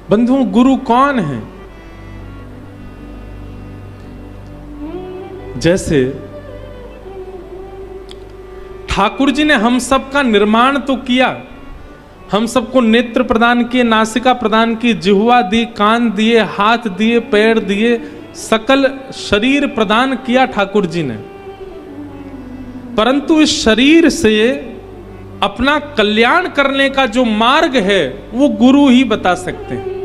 बंधुओं, गुरु कौन है? जैसे ठाकुर जी ने हम सब का निर्माण तो किया, हम सबको नेत्र प्रदान किए, नासिका प्रदान की, जिह्वा दी, कान दिए, हाथ दिए, पैर दिए, सकल शरीर प्रदान किया ठाकुर जी ने। परंतु इस शरीर से अपना कल्याण करने का जो मार्ग है वो गुरु ही बता सकते हैं।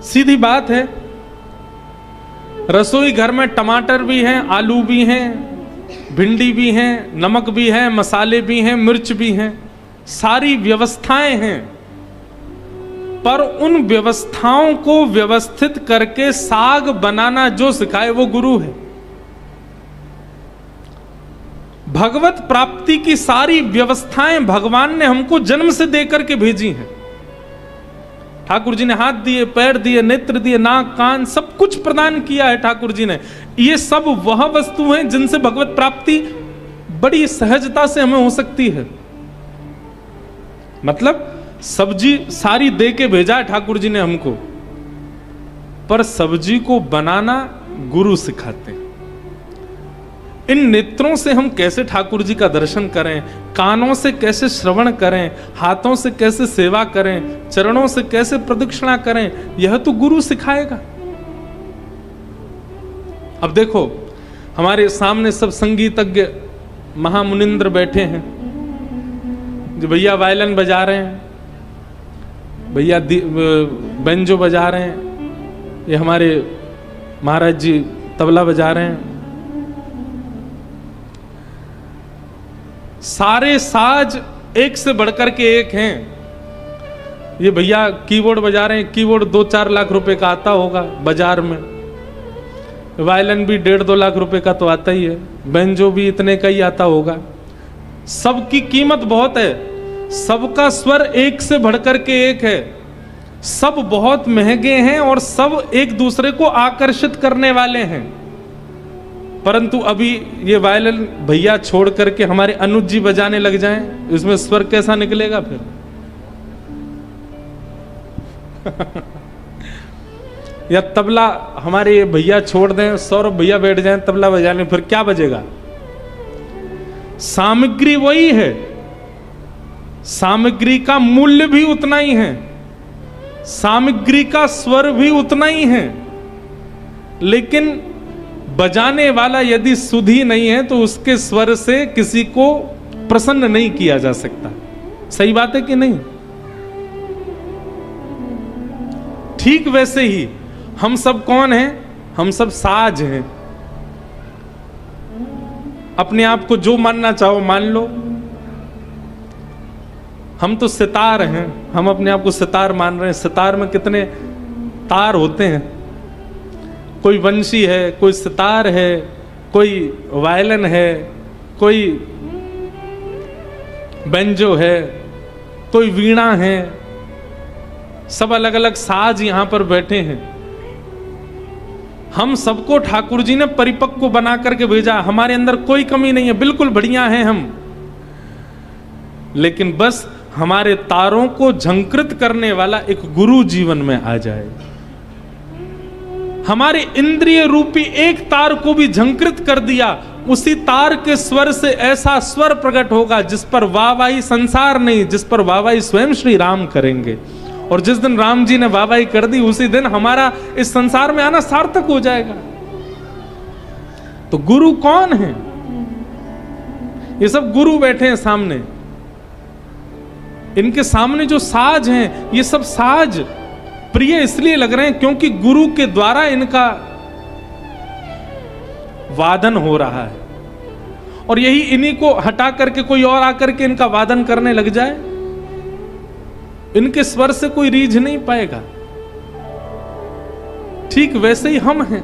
सीधी बात है, रसोई घर में टमाटर भी हैं, आलू भी हैं, भिंडी भी हैं, नमक भी है, मसाले भी हैं, मिर्च भी हैं, सारी व्यवस्थाएं हैं, पर उन व्यवस्थाओं को व्यवस्थित करके साग बनाना जो सिखाए वो गुरु है। भगवत प्राप्ति की सारी व्यवस्थाएं भगवान ने हमको जन्म से देकर के भेजी हैं। ठाकुर जी ने हाथ दिए, पैर दिए, नेत्र दिए, नाक, कान, सब कुछ प्रदान किया है ठाकुर जी ने। ये सब वह वस्तु हैं जिनसे भगवत प्राप्ति बड़ी सहजता से हमें हो सकती है। मतलब सब्जी सारी दे के भेजा है ठाकुर जी ने हमको, पर सब्जी को बनाना गुरु सिखाते हैं। इन नेत्रों से हम कैसे ठाकुर जी का दर्शन करें, कानों से कैसे श्रवण करें, हाथों से कैसे सेवा करें, चरणों से कैसे प्रदक्षिणा करें, यह तो गुरु सिखाएगा। अब देखो, हमारे सामने सब संगीतज्ञ महामुनिंद्र बैठे हैं, जो भैया वायलिन बजा रहे हैं, भैया बेंजो बजा रहे हैं, ये हमारे महाराज जी तबला बजा रहे हैं। सारे साज एक से बढ़कर के एक हैं। ये भैया कीबोर्ड बजा रहे हैं, कीबोर्ड 2-4 लाख रुपए का आता होगा बाजार में। वायलिन भी 1.5-2 लाख रुपए का तो आता ही है, बेंजो भी इतने का ही आता होगा। सबकी कीमत बहुत है, सबका स्वर एक से बढ़कर के एक है, सब बहुत महंगे हैं और सब एक दूसरे को आकर्षित करने वाले हैं। परंतु अभी ये वायलिन भैया छोड़ करके हमारे अनुज जी बजाने लग जाएं, इसमें स्वर कैसा निकलेगा फिर? या तबला हमारे ये भैया छोड़ दें, सौरभ भैया बैठ जाएं तबला बजाने, फिर क्या बजेगा? सामग्री वही है, सामग्री का मूल्य भी उतना ही है, सामग्री का स्वर भी उतना ही है, लेकिन बजाने वाला यदि सुधी नहीं है तो उसके स्वर से किसी को प्रसन्न नहीं किया जा सकता। सही बात है कि नहीं? ठीक वैसे ही हम सब कौन हैं? हम सब साज हैं। अपने आप को जो मानना चाहो मान लो। हम तो सितार हैं, हम अपने आप को सितार मान रहे हैं। सितार में कितने तार होते हैं? कोई वंशी है, कोई सितार है, कोई वायलिन है, कोई बेंजो है, कोई वीणा है, सब अलग अलग साज यहां पर बैठे हैं। हम सबको ठाकुर जी ने परिपक्व बना करके भेजा, हमारे अंदर कोई कमी नहीं है, बिल्कुल बढ़िया हैं हम। लेकिन बस हमारे तारों को झंकृत करने वाला एक गुरु जीवन में आ जाए। हमारे इंद्रिय रूपी एक तार को भी झंकृत कर दिया, उसी तार के स्वर से ऐसा स्वर प्रकट होगा जिस पर वाहवाही संसार नहीं, जिस पर वाहवाही स्वयं श्री राम करेंगे। और जिस दिन राम जी ने वाहवाही कर दी उसी दिन हमारा इस संसार में आना सार्थक हो जाएगा। तो गुरु कौन है? ये सब गुरु बैठे हैं सामने। इनके सामने जो साज हैं, ये सब साज प्रिय इसलिए लग रहे हैं क्योंकि गुरु के द्वारा इनका वादन हो रहा है। और यही इन्हीं को हटा करके कोई और आकर के इनका वादन करने लग जाए, इनके स्वर से कोई रीझ नहीं पाएगा। ठीक वैसे ही हम हैं।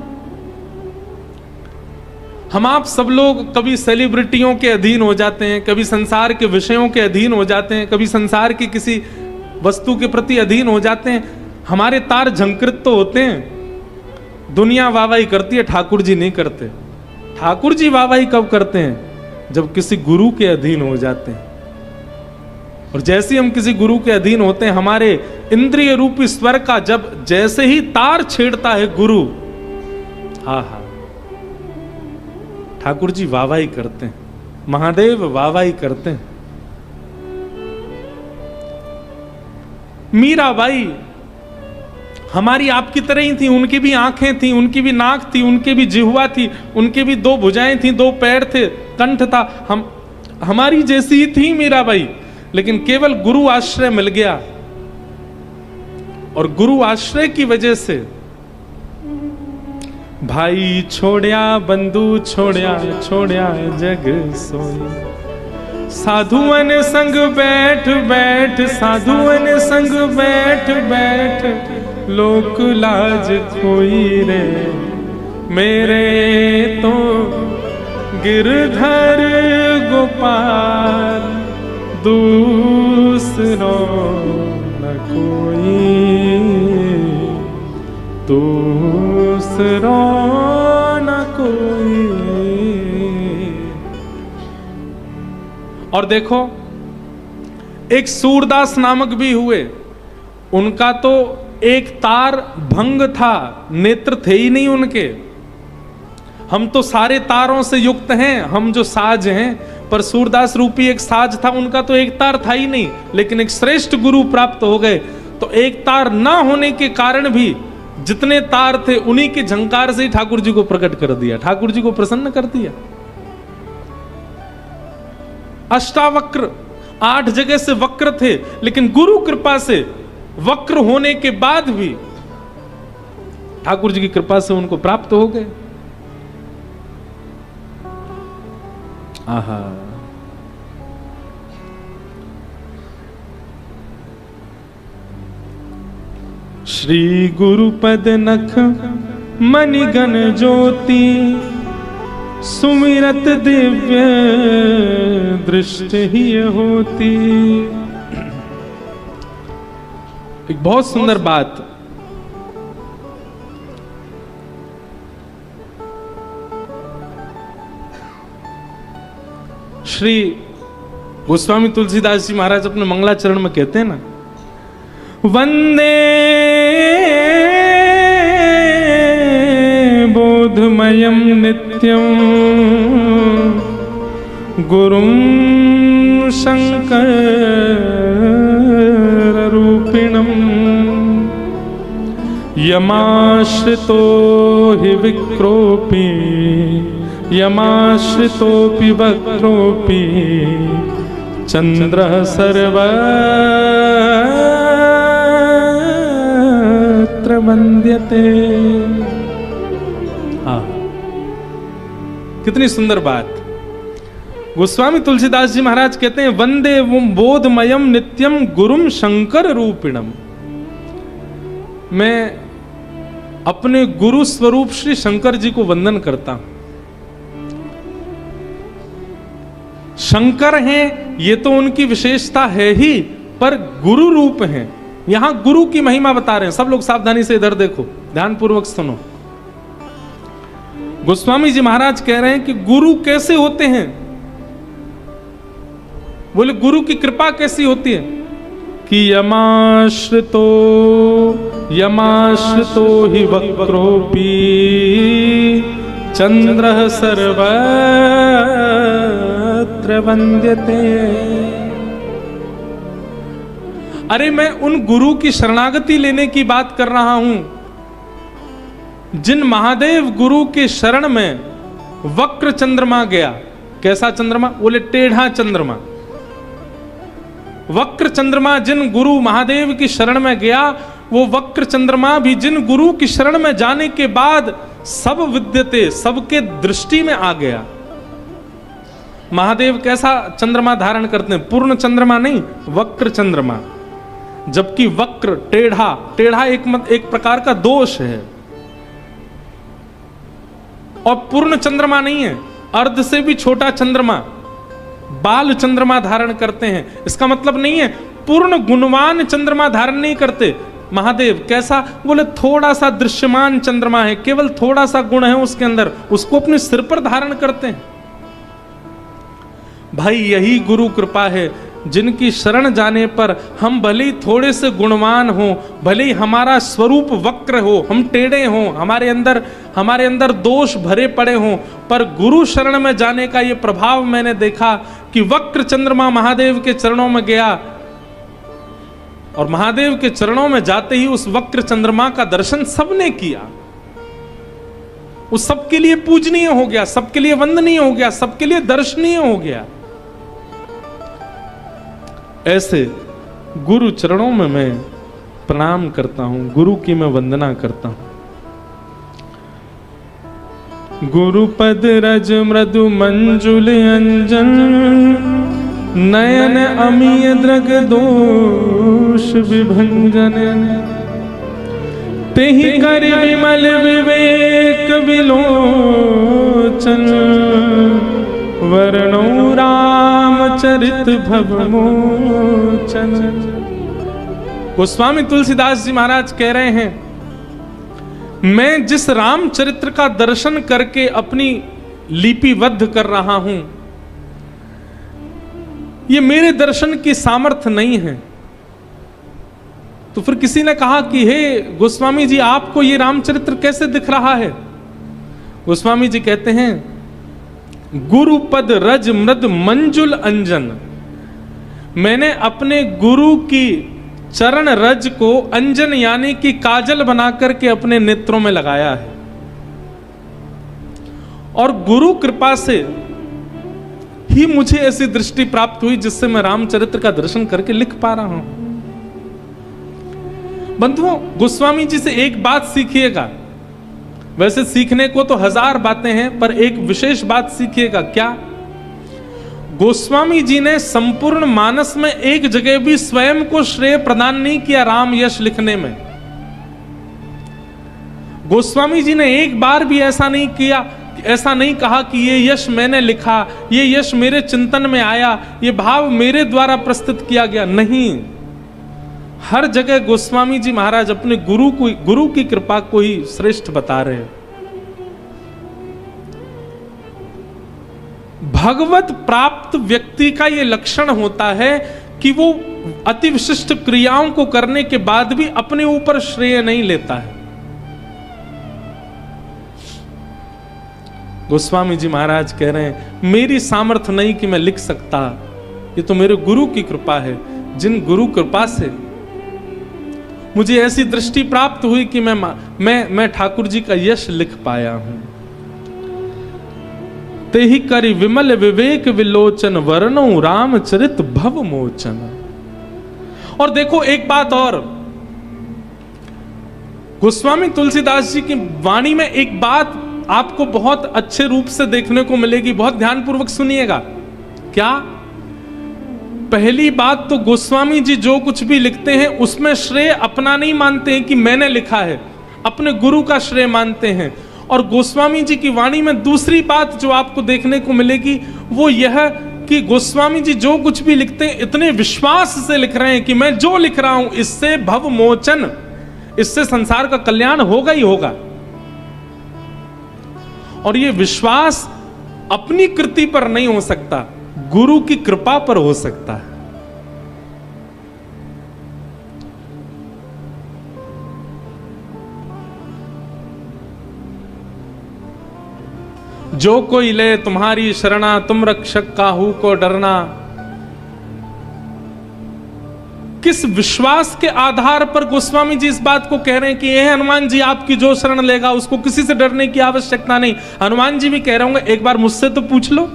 हम आप सब लोग कभी सेलिब्रिटियों के अधीन हो जाते हैं, कभी संसार के विषयों के अधीन हो जाते हैं, कभी संसार की किसी वस्तु के प्रति अधीन हो जाते हैं। हमारे तार झंकृत तो होते हैं, दुनिया वाहवाही करती है, ठाकुर जी नहीं करते। ठाकुर जी वाहवाही कब करते हैं? जब किसी गुरु के अधीन हो जाते हैं। और जैसे हम किसी गुरु के अधीन होते हैं, हमारे इंद्रिय रूपी स्वर का जब जैसे ही तार छेड़ता है गुरु, आहा, ठाकुर जी वाहवाही करते हैं, महादेव वाहवाही करते हैं। मीराबाई हमारी आपकी तरह ही थी, उनकी भी आंखें थी, उनकी भी नाक थी, उनकी भी जिह्वा थी, उनकी भी 2 भुजाएं थी, 2 पैर थे, कंठ था, हमारी जैसी ही थी मीराबाई, लेकिन केवल गुरु आश्रय मिल गया, और गुरु आश्रय की वजह से भाई छोड़या बंधु छोड़या छोड़या जग सोई, साधुअन संग बैठ बैठ साधुअन संग बैठ बैठ लोक लाज खोई रे, मेरे तो गिरधर गोपाल दूसरो न कोई, दूसरो न कोई। और देखो, एक सूरदास नामक भी हुए, उनका तो एक तार भंग था, नेत्र थे ही नहीं उनके। हम तो सारे तारों से युक्त हैं, हम जो साज हैं, पर सूरदास रूपी एक साज था, उनका तो एक तार था ही नहीं, लेकिन एक श्रेष्ठ गुरु प्राप्त हो गए, तो एक तार ना होने के कारण भी जितने तार थे उन्हीं के झंकार से ही ठाकुर जी को प्रकट कर दिया, ठाकुर जी को प्रसन्न कर दिया। अष्टावक्र 8 जगह से वक्र थे, लेकिन गुरु कृपा से वक्र होने के बाद भी ठाकुर जी की कृपा से उनको प्राप्त हो गए। आहा, श्री गुरुपद नख मणिगण ज्योति, सुमिरत दिव्य दृष्टि ही होती। एक बहुत सुंदर बात, श्री गोस्वामी तुलसीदास जी महाराज अपने मंगलाचरण में कहते हैं ना, वंदे बोधमयं नित्यं गुरुं शंकर रूपिणं, यमाश्रितो हि विक्रोपी यमाश्रितोऽपि वक्रोऽपि चंद्रः सर्वत्र वन्द्यते। कितनी सुंदर बात। गोस्वामी तुलसीदास जी महाराज कहते हैं, वंदे बोधमयम नित्यम गुरुम शंकर रूपिणम। मैं अपने गुरु स्वरूप श्री शंकर जी को वंदन करता हूं। शंकर हैं, ये तो उनकी विशेषता है ही, पर गुरु रूप हैं। यहां गुरु की महिमा बता रहे हैं। सब लोग सावधानी से इधर देखो, ध्यानपूर्वक सुनो। गोस्वामी जी महाराज कह रहे हैं कि गुरु कैसे होते हैं। बोले गुरु की कृपा कैसी होती है कि यमाश्रितो हि वक्रोपी चंद्रः सर्वत्र वन्द्यते। अरे मैं उन गुरु की शरणागति लेने की बात कर रहा हूं जिन महादेव गुरु के शरण में वक्र चंद्रमा गया। कैसा चंद्रमा? बोले टेढ़ा चंद्रमा। वक्र चंद्रमा जिन गुरु महादेव की शरण में गया, वो वक्र चंद्रमा भी जिन गुरु की शरण में जाने के बाद सब विद्यते, सबके दृष्टि में आ गया। महादेव कैसा चंद्रमा धारण करते हैं? पूर्ण चंद्रमा नहीं, वक्र चंद्रमा। जबकि वक्र टेढ़ा, टेढ़ा एक प्रकार का दोष है, और पूर्ण चंद्रमा नहीं है, अर्ध से भी छोटा चंद्रमा, बाल चंद्रमा धारण करते हैं। इसका मतलब नहीं है पूर्ण गुणवान चंद्रमा धारण नहीं करते महादेव। कैसा? बोले थोड़ा सा दृश्यमान चंद्रमा है, केवल थोड़ा सा गुण है उसके अंदर, उसको अपने सिर पर धारण करते हैं। भाई यही गुरु कृपा है। जिनकी शरण जाने पर हम भले ही थोड़े से गुणवान हो, भले ही हमारा स्वरूप वक्र हो, हम टेढ़े हों, हमारे अंदर दोष भरे पड़े हों, पर गुरु शरण में जाने का ये प्रभाव मैंने देखा कि वक्र चंद्रमा महादेव के चरणों में गया और महादेव के चरणों में जाते ही उस वक्र चंद्रमा का दर्शन सबने किया। उस सबके लिए पूजनीय हो गया, सबके लिए वंदनीय हो गया, सबके लिए दर्शनीय हो गया। ऐसे गुरु चरणों में मैं प्रणाम करता हूं, गुरु की मैं वंदना करता हूं। गुरु पद रज मृदु मंजुल अंजन, नयन अमीय द्रग दोष विभंजन, तेहि कर विमल विवेक विलोचन, वर्णो रामचरित भवमोचन। गोस्वामी तुलसीदास जी महाराज कह रहे हैं, मैं जिस रामचरित्र का दर्शन करके अपनी लिपिबद्ध कर रहा हूं, ये मेरे दर्शन की सामर्थ्य नहीं है। तो फिर किसी ने कहा कि हे गोस्वामी जी, आपको ये रामचरित्र कैसे दिख रहा है? गोस्वामी जी कहते हैं, गुरु पद रज मृद मंजुल अंजन, मैंने अपने गुरु की चरण रज को अंजन यानी कि काजल बनाकर के अपने नेत्रों में लगाया है, और गुरु कृपा से ही मुझे ऐसी दृष्टि प्राप्त हुई जिससे मैं रामचरित्र का दर्शन करके लिख पा रहा हूं। बंधुओं, गोस्वामी जी से एक बात सीखिएगा। वैसे सीखने को तो 1000 बातें हैं, पर एक विशेष बात सीखिएगा। क्या? गोस्वामी जी ने संपूर्ण मानस में एक जगह भी स्वयं को श्रेय प्रदान नहीं किया राम यश लिखने में। गोस्वामी जी ने एक बार भी ऐसा नहीं किया, ऐसा नहीं कहा कि ये यश मैंने लिखा, ये यश मेरे चिंतन में आया, ये भाव मेरे द्वारा प्रस्तुत किया गया। नहीं, हर जगह गोस्वामी जी महाराज अपने गुरु की कृपा को ही श्रेष्ठ बता रहे हैं। भगवत प्राप्त व्यक्ति का यह लक्षण होता है कि वो अति विशिष्ट क्रियाओं को करने के बाद भी अपने ऊपर श्रेय नहीं लेता है। गोस्वामी जी महाराज कह रहे हैं, मेरी सामर्थ्य नहीं कि मैं लिख सकता, ये तो मेरे गुरु की कृपा है। जिन गुरु कृपा से मुझे ऐसी दृष्टि प्राप्त हुई कि मैं ठाकुर जी का यश लिख पाया हूं। तेहि करि विमल विवेक विलोचन, वर्णो रामचरित भव मोचन। और देखो एक बात और, गोस्वामी तुलसीदास जी की वाणी में एक बात आपको बहुत अच्छे रूप से देखने को मिलेगी, बहुत ध्यानपूर्वक सुनिएगा। क्या? पहली बात तो गोस्वामी जी जो कुछ भी लिखते हैं उसमें श्रेय अपना नहीं मानते हैं कि मैंने लिखा है, अपने गुरु का श्रेय मानते हैं। और गोस्वामी जी की वाणी में दूसरी बात जो आपको देखने को मिलेगी वो यह कि गोस्वामी जी जो कुछ भी लिखते हैं इतने विश्वास से लिख रहे हैं कि मैं जो लिख रहा हूं इससे भव मोचन, इससे संसार का कल्याण होगा ही होगा। और ये विश्वास अपनी कृति पर नहीं हो सकता, गुरु की कृपा पर हो सकता है। जो कोई ले तुम्हारी शरणा, तुम रक्षक काहू को डरना। किस विश्वास के आधार पर गोस्वामी जी इस बात को कह रहे हैं कि ये हनुमान जी, आपकी जो शरण लेगा उसको किसी से डरने की आवश्यकता नहीं। हनुमान जी भी कह रहे होंगे, एक बार मुझसे तो पूछ लो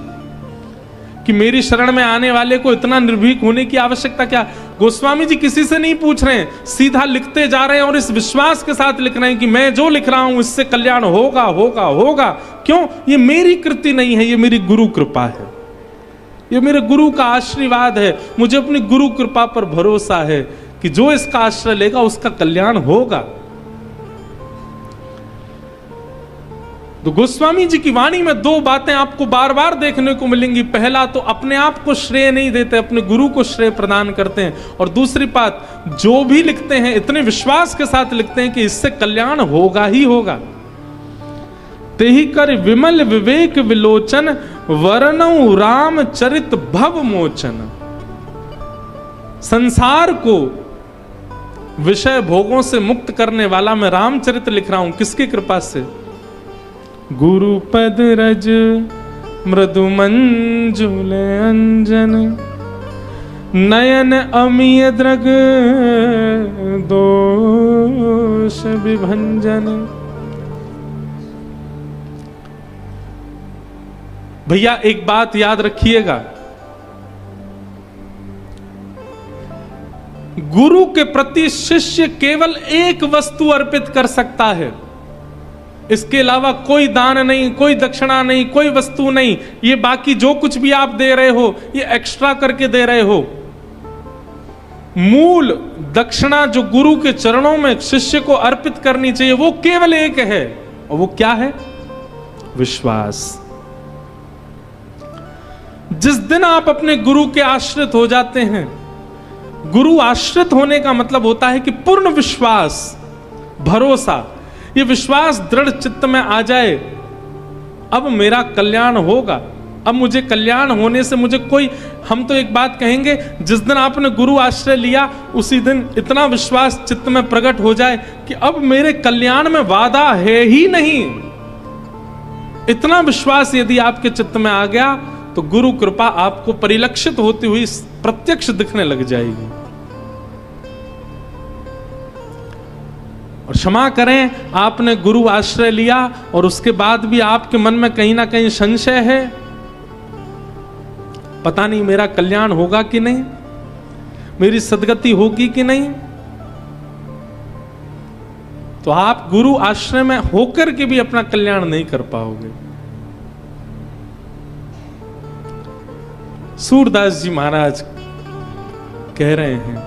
कि मेरी शरण में आने वाले को इतना निर्भीक होने की आवश्यकता क्या। गोस्वामी जी किसी से नहीं पूछ रहे हैं, सीधा लिखते जा रहे हैं और इस विश्वास के साथ लिख रहे हैं कि मैं जो लिख रहा हूं इससे कल्याण होगा होगा होगा। क्यों? ये मेरी कृति नहीं है, ये मेरी गुरु कृपा है, ये मेरे गुरु का आशीर्वाद है। मुझे अपनी गुरु कृपा पर भरोसा है कि जो इसका आश्रय लेगा उसका कल्याण होगा। तो गोस्वामी जी की वाणी में दो बातें आपको बार बार देखने को मिलेंगी। पहला तो अपने आप को श्रेय नहीं देते, अपने गुरु को श्रेय प्रदान करते हैं। और दूसरी बात, जो भी लिखते हैं इतने विश्वास के साथ लिखते हैं कि इससे कल्याण होगा ही होगा। तेहि कर विमल विवेक विलोचन, वर्णौ रामचरित भव मोचन। संसार को विषय भोगों से मुक्त करने वाला मैं रामचरित्र लिख रहा हूं, किसकी कृपा से? गुरु पद रज मृदु मंजुल अंजन, नयन अमीय द्रग दोष विभंजन। भैया एक बात याद रखिएगा, गुरु के प्रति शिष्य केवल एक वस्तु अर्पित कर सकता है, इसके अलावा कोई दान नहीं, कोई दक्षिणा नहीं, कोई वस्तु नहीं। ये बाकी जो कुछ भी आप दे रहे हो ये एक्स्ट्रा करके दे रहे हो। मूल दक्षिणा जो गुरु के चरणों में शिष्य को अर्पित करनी चाहिए वो केवल एक है, और वो क्या है? विश्वास। जिस दिन आप अपने गुरु के आश्रित हो जाते हैं, गुरु आश्रित होने का मतलब होता है कि पूर्ण विश्वास, भरोसा, ये विश्वास दृढ़ चित्त में आ जाए, अब मेरा कल्याण होगा, अब मुझे कल्याण होने से मुझे कोई, हम तो एक बात कहेंगे, जिस दिन आपने गुरु आश्रय लिया उसी दिन इतना विश्वास चित्त में प्रकट हो जाए कि अब मेरे कल्याण में वादा है ही नहीं। इतना विश्वास यदि आपके चित्त में आ गया तो गुरु कृपा आपको परिलक्षित होती हुई प्रत्यक्ष दिखने लग जाएगी। और क्षमा करें, आपने गुरु आश्रय लिया और उसके बाद भी आपके मन में कहीं ना कहीं संशय है, पता नहीं मेरा कल्याण होगा कि नहीं, मेरी सद्गति होगी कि नहीं, तो आप गुरु आश्रय में होकर के भी अपना कल्याण नहीं कर पाओगे। सूरदास जी महाराज कह रहे हैं,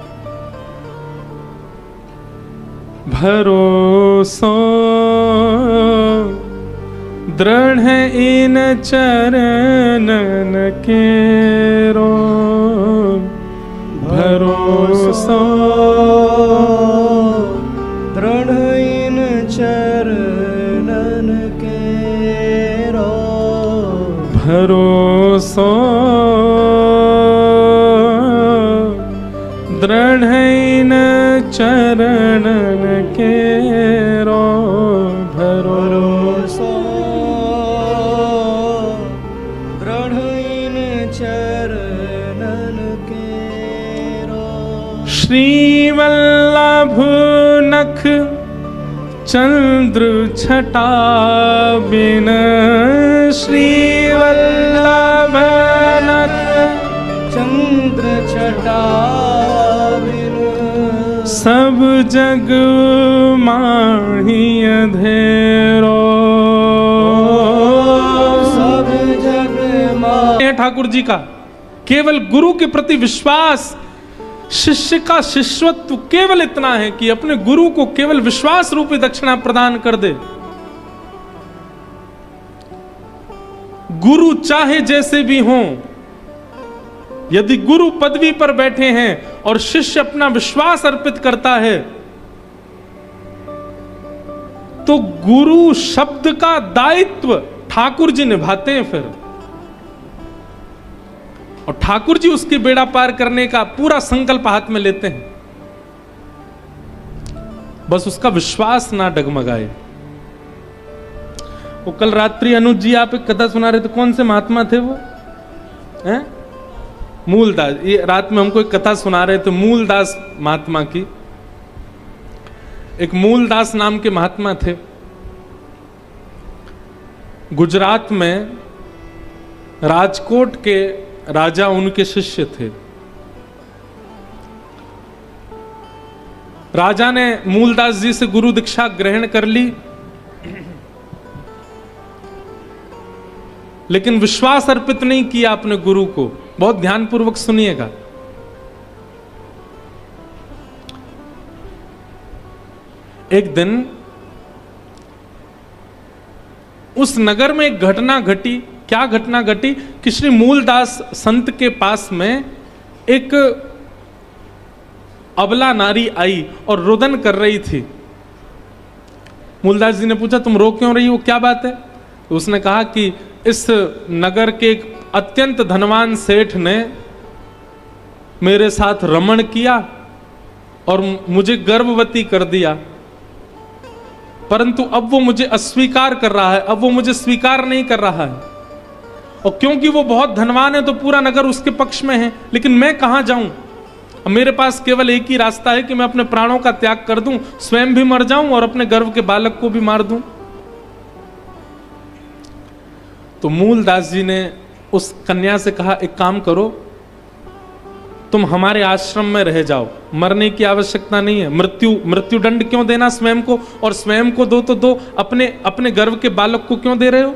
भरोसो दृढ़ इन चरणन केरो, भरोसो दृढ़ इन चरणन केरो, भरोसो दृढ़ इन चरणन केरो, भरोसो दृढ़ इन चरणन केरो। श्रीवल्लभ नख चंद्र छटा बिन, श्रीवल्लभ नख चंद्र छटा बिन, सब जग माही अंधेरो, सब जग माही। ठाकुर जी का केवल गुरु के प्रति विश्वास, शिष्य का शिष्यत्व केवल इतना है कि अपने गुरु को केवल विश्वास रूपी दक्षिणा प्रदान कर दे। गुरु चाहे जैसे भी हों, यदि गुरु पदवी पर बैठे हैं और शिष्य अपना विश्वास अर्पित करता है तो गुरु शब्द का दायित्व ठाकुर जी निभाते हैं फिर, और ठाकुर जी उसके बेड़ा पार करने का पूरा संकल्प हाथ में लेते हैं, बस उसका विश्वास ना डगमगाए। वो कल रात्रि अनुज जी आप एक कथा सुना रहे थे, कौन से महात्मा थे वो? हैं? मूलदास। ये रात में हमको एक कथा सुना रहे थे मूलदास महात्मा की। एक मूलदास नाम के महात्मा थे, गुजरात में राजकोट के राजा उनके शिष्य थे। राजा ने मूलदास जी से गुरु दीक्षा ग्रहण कर ली, लेकिन विश्वास अर्पित नहीं किया अपने गुरु को। बहुत ध्यानपूर्वक सुनिएगा। एक दिन उस नगर में एक घटना घटी। क्या घटना घटी कि श्री मूलदास संत के पास में एक अबला नारी आई और रुदन कर रही थी। मूलदास जी ने पूछा, तुम रो क्यों रही हो, क्या बात है? तो उसने कहा कि इस नगर के एक अत्यंत धनवान सेठ ने मेरे साथ रमण किया और मुझे गर्भवती कर दिया, परंतु अब वो मुझे अस्वीकार कर रहा है, अब वो मुझे स्वीकार नहीं कर रहा है। और क्योंकि वो बहुत धनवान है तो पूरा नगर उसके पक्ष में है, लेकिन मैं कहां जाऊं? अब मेरे पास केवल एक ही रास्ता है कि मैं अपने प्राणों का त्याग कर दूं, स्वयं भी मर जाऊं और अपने गर्भ के बालक को भी मार दूं। तो मूलदास जी ने उस कन्या से कहा, एक काम करो, तुम हमारे आश्रम में रह जाओ, मरने की आवश्यकता नहीं है। मृत्यु दंड क्यों देना स्वयं को, और स्वयं को दो तो दो, अपने गर्भ के बालक को क्यों दे रहे हो?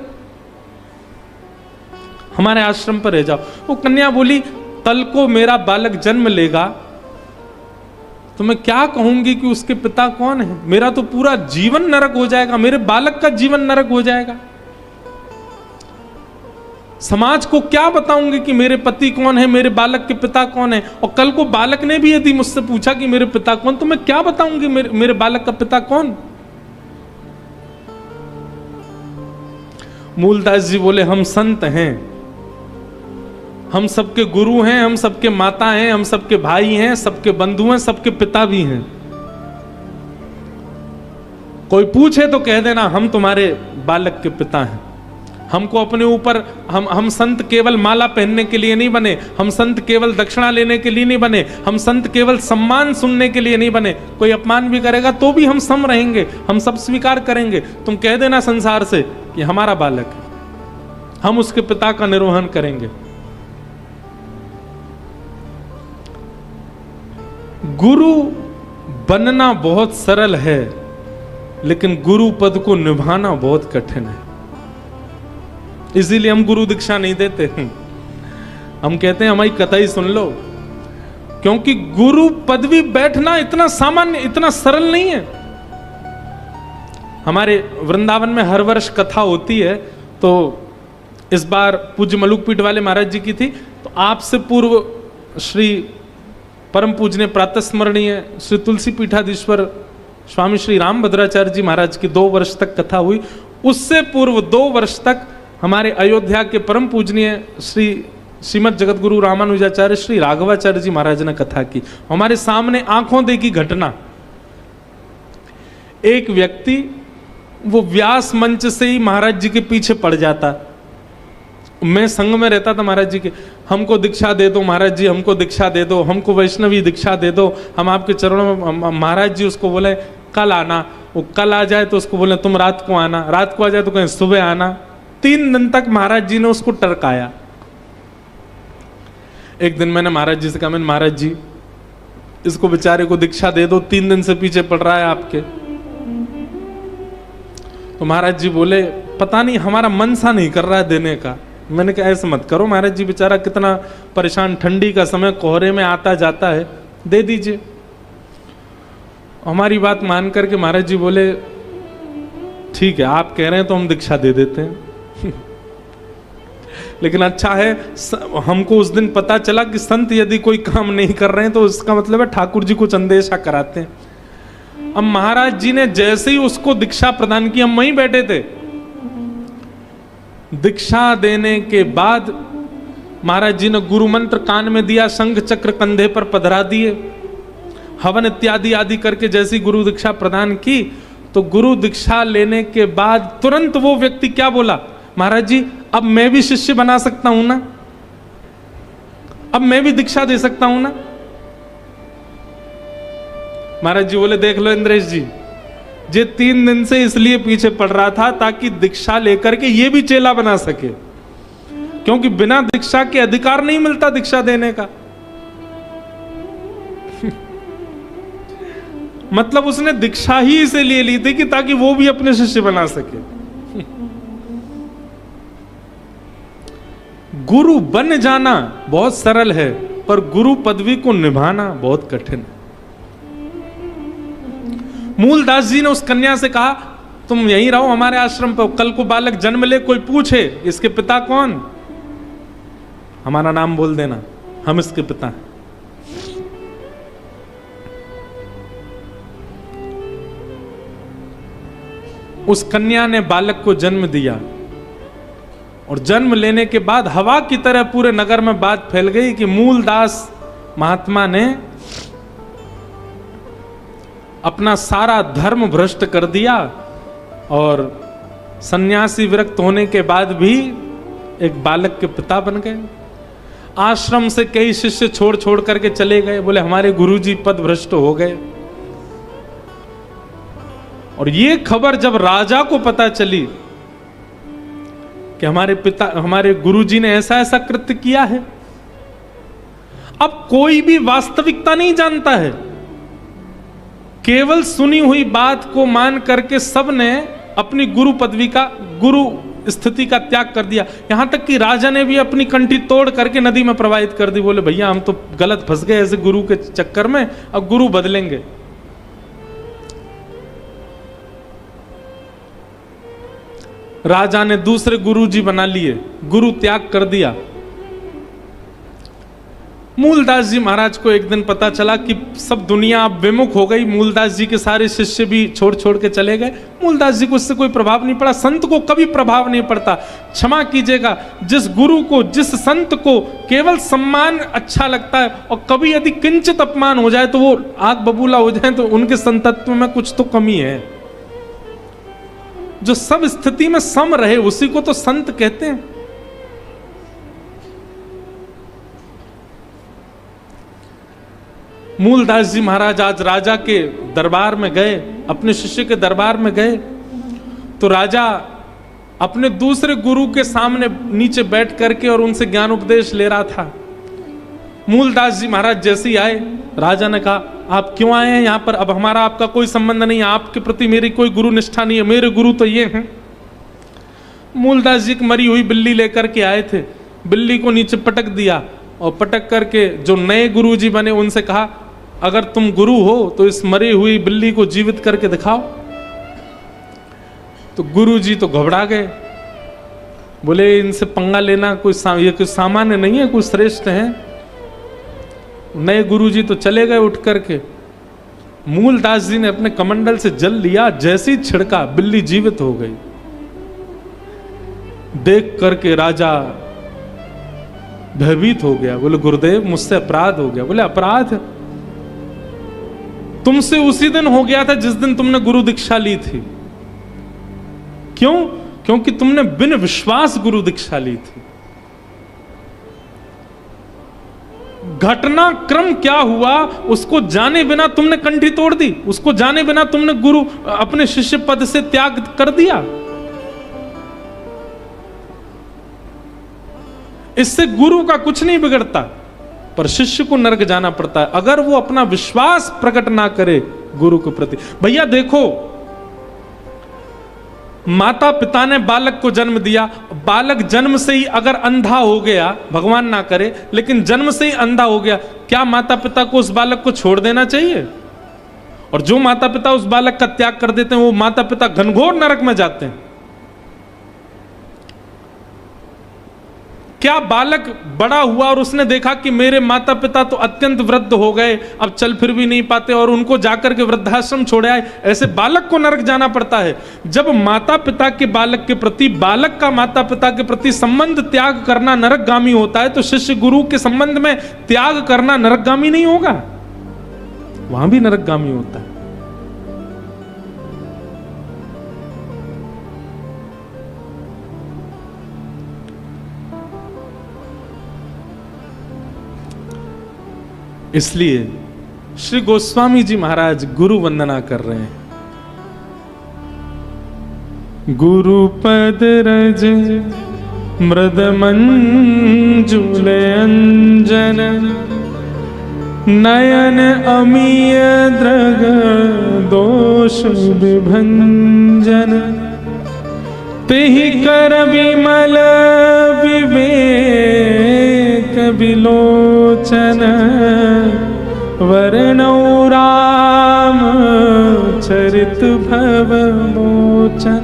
हमारे आश्रम पर रह जाओ। वो कन्या बोली, कल को मेरा बालक जन्म लेगा तो मैं क्या कहूंगी कि उसके पिता कौन है? मेरा तो पूरा जीवन नरक हो जाएगा, मेरे बालक का जीवन नरक हो जाएगा। समाज को क्या बताऊंगी कि मेरे पति कौन है, मेरे बालक के पिता कौन है? और कल को बालक ने भी यदि मुझसे पूछा कि मेरे पिता कौन, तो मैं क्या बताऊंगी मेरे बालक का पिता कौन? मूलदास जी बोले, हम संत हैं, हम सबके गुरु हैं, हम सबके माता हैं, हम सबके भाई हैं, सबके बंधु हैं, सबके पिता भी हैं। कोई पूछे तो कह देना हम तुम्हारे बालक के पिता हैं। हमको अपने ऊपर, हम संत केवल माला पहनने के लिए नहीं बने, हम संत केवल दक्षिणा लेने के लिए नहीं बने, हम संत केवल सम्मान सुनने के लिए नहीं बने। कोई अपमान भी करेगा तो भी हम सम रहेंगे, हम सब स्वीकार करेंगे। तुम कह देना संसार से कि हमारा बालक है, हम उसके पिता का निर्वहन करेंगे। गुरु बनना बहुत सरल है, लेकिन गुरु पद को निभाना बहुत कठिन है। इसीलिए हम गुरु दीक्षा नहीं देते। हम कहते हैं हमारी कथाई सुन लो, क्योंकि गुरु पदवी बैठना इतना सामान्य, इतना सरल नहीं है। हमारे वृंदावन में हर वर्ष कथा होती है, तो इस बार पूज्य मलुक पीठ वाले महाराज जी की थी। तो आपसे पूर्व श्री परम पूजनीय प्रातः स्मरणीय श्री तुलसी पीठाधीश्वर स्वामी श्री रामभद्राचार्य जी महाराज की 2 वर्ष तक कथा हुई। उससे पूर्व 2 वर्ष तक हमारे अयोध्या के परम पूजनीय श्री श्रीमद जगत गुरु रामानुजाचार्य श्री राघवाचार्य जी महाराज ने कथा की। हमारे सामने आंखों देखी घटना, एक व्यक्ति वो व्यास मंच से ही महाराज जी के पीछे पड़ जाता। मैं संग में रहता था महाराज जी के, हमको दीक्षा दे दो महाराज जी, हमको दीक्षा दे दो, हमको वैष्णवी दीक्षा दे दो, हम आपके चरणों में। महाराज जी उसको बोले कल आना, वो कल आ जाए तो उसको बोले तुम रात को आना, रात को आ जाए तो कहें सुबह आना। 3 दिन तक महाराज जी ने उसको टरकाया। एक दिन मैंने महाराज जी से कहा, मैंने महाराज जी इसको बेचारे को दीक्षा दे दो, 3 दिन से पीछे पड़ रहा है आपके। तो महाराज जी बोले पता नहीं हमारा मन सा नहीं कर रहा है देने का। मैंने कहा ऐसे मत करो महाराज जी, बेचारा कितना परेशान, ठंडी का समय, कोहरे में आता जाता है, दे दीजिए। हमारी बात मान करके महाराज जी बोले ठीक है आप कह रहे हैं तो हम दीक्षा दे देते हैं। लेकिन अच्छा है हमको उस दिन पता चला कि संत यदि कोई काम नहीं कर रहे हैं तो उसका मतलब है ठाकुर जी कुछ अंदेशा कराते हैं। अब महाराज जी ने जैसे ही उसको दीक्षा प्रदान की, हम वहीं बैठे थे, दीक्षा देने के बाद महाराज जी ने गुरु मंत्र कान में दिया, शंख चक्र कंधे पर पधरा दिए, हवन इत्यादि आदि करके जैसी गुरु दीक्षा प्रदान की, तो गुरु दीक्षा लेने के बाद तुरंत वो व्यक्ति क्या बोला, महाराज जी अब मैं भी शिष्य बना सकता हूं ना, अब मैं भी दीक्षा दे सकता हूं ना। महाराज जी बोले देख लो इंद्रेश जी, ये 3 दिन से इसलिए पीछे पड़ रहा था ताकि दीक्षा लेकर के ये भी चेला बना सके, क्योंकि बिना दीक्षा के अधिकार नहीं मिलता दीक्षा देने का। मतलब उसने दीक्षा ही इसीलिए ली थी कि ताकि वो भी अपने शिष्य बना सके। गुरु बन जाना बहुत सरल है, पर गुरु पदवी को निभाना बहुत कठिन है। मूलदास जी ने उस कन्या से कहा तुम यहीं रहो हमारे आश्रम पर, कल को बालक जन्म ले, कोई पूछे इसके पिता कौन, हमारा नाम बोल देना, हम इसके पिता हैं। उस कन्या ने बालक को जन्म दिया और जन्म लेने के बाद हवा की तरह पूरे नगर में बात फैल गई कि मूलदास महात्मा ने अपना सारा धर्म भ्रष्ट कर दिया और सन्यासी विरक्त होने के बाद भी एक बालक के पिता बन गए। आश्रम से कई शिष्य छोड़ छोड़ करके चले गए, बोले हमारे गुरुजी पद भ्रष्ट हो गए। और ये खबर जब राजा को पता चली कि हमारे गुरुजी ने ऐसा ऐसा कृत्य किया है, अब कोई भी वास्तविकता नहीं जानता है, केवल सुनी हुई बात को मान करके सबने अपनी गुरु पदवी का, गुरु स्थिति का त्याग कर दिया। यहां तक कि राजा ने भी अपनी कंठी तोड़ करके नदी में प्रवाहित कर दी। बोले भैया हम तो गलत फंस गए ऐसे गुरु के चक्कर में, अब गुरु बदलेंगे। राजा ने दूसरे गुरुजी बना लिए, गुरु त्याग कर दिया। मूलदास जी महाराज को एक दिन पता चला कि सब दुनिया अब विमुख हो गई, मूलदास जी के सारे शिष्य भी छोड़ छोड़ के चले गए। मूलदास जी को इससे कोई प्रभाव नहीं पड़ा, संत को कभी प्रभाव नहीं पड़ता। क्षमा कीजिएगा, जिस गुरु को, जिस संत को केवल सम्मान अच्छा लगता है और कभी यदि किंचित अपमान हो जाए तो वो आग बबूला हो जाए, तो उनके संतत्व में कुछ तो कमी है। जो सब स्थिति में सम रहे उसी को तो संत कहते हैं। मूलदास जी महाराज आज राजा के दरबार में गए, अपने शिष्य के दरबार में गए, तो राजा अपने दूसरे गुरु के सामने नीचे बैठ करके और उनसे ज्ञान उपदेश ले रहा था। मूलदास जी महाराज जैसे ही आए, राजा ने कहा आप क्यों आए हैं यहाँ पर? अब हमारा आपका कोई संबंध नहीं है, आपके प्रति मेरी कोई गुरु निष्ठा नहीं है, मेरे गुरु तो ये हैं। मूलदास जी की मरी हुई बिल्ली लेकर के आए थे, बिल्ली को नीचे पटक दिया और पटक करके जो नए गुरु जी बने उनसे कहा अगर तुम गुरु हो तो इस मरी हुई बिल्ली को जीवित करके दिखाओ। तो गुरु जी तो घबरा गए, बोले इनसे पंगा लेना ये कोई सामान्य नहीं है, कोई श्रेष्ठ है। नए गुरु जी तो चले गए उठ करके। मूलदास जी ने अपने कमंडल से जल लिया, जैसे ही छिड़का बिल्ली जीवित हो गई। देख करके राजा भयभीत हो गया, बोले गुरुदेव मुझसे अपराध हो गया। बोले अपराध तुमसे उसी दिन हो गया था जिस दिन तुमने गुरु दीक्षा ली थी। क्यों? क्योंकि तुमने बिन विश्वास गुरु दीक्षा ली थी। घटनाक्रम क्या हुआ उसको जाने बिना तुमने कंठी तोड़ दी, उसको जाने बिना तुमने गुरु अपने शिष्य पद से त्याग कर दिया। इससे गुरु का कुछ नहीं बिगड़ता, पर शिष्य को नरक जाना पड़ता है अगर वो अपना विश्वास प्रकट ना करे गुरु के प्रति। भैया देखो, माता पिता ने बालक को जन्म दिया, बालक जन्म से ही अगर अंधा हो गया, भगवान ना करे, लेकिन जन्म से ही अंधा हो गया, क्या माता पिता को उस बालक को छोड़ देना चाहिए? और जो माता पिता उस बालक का त्याग कर देते हैं वो माता पिता घनघोर नरक में जाते हैं। क्या बालक बड़ा हुआ और उसने देखा कि मेरे माता पिता तो अत्यंत वृद्ध हो गए, अब चल फिर भी नहीं पाते, और उनको जाकर के वृद्धाश्रम छोड़ आए, ऐसे बालक को नरक जाना पड़ता है? जब माता पिता के बालक के प्रति, बालक का माता पिता के प्रति संबंध त्याग करना नरकगामी होता है, तो शिष्य गुरु के संबंध में त्याग करना नरकगामी नहीं होगा? वहां भी नरकगामी होता है। इसलिए श्री गोस्वामी जी महाराज गुरु वंदना कर रहे हैं। गुरु पद रज मृद मंजुल अंजन नयन अमीय द्रग दोष विभंजन तेहि कर विमल विवेक विलोचन वर्णौ राम चरित भव मोचन।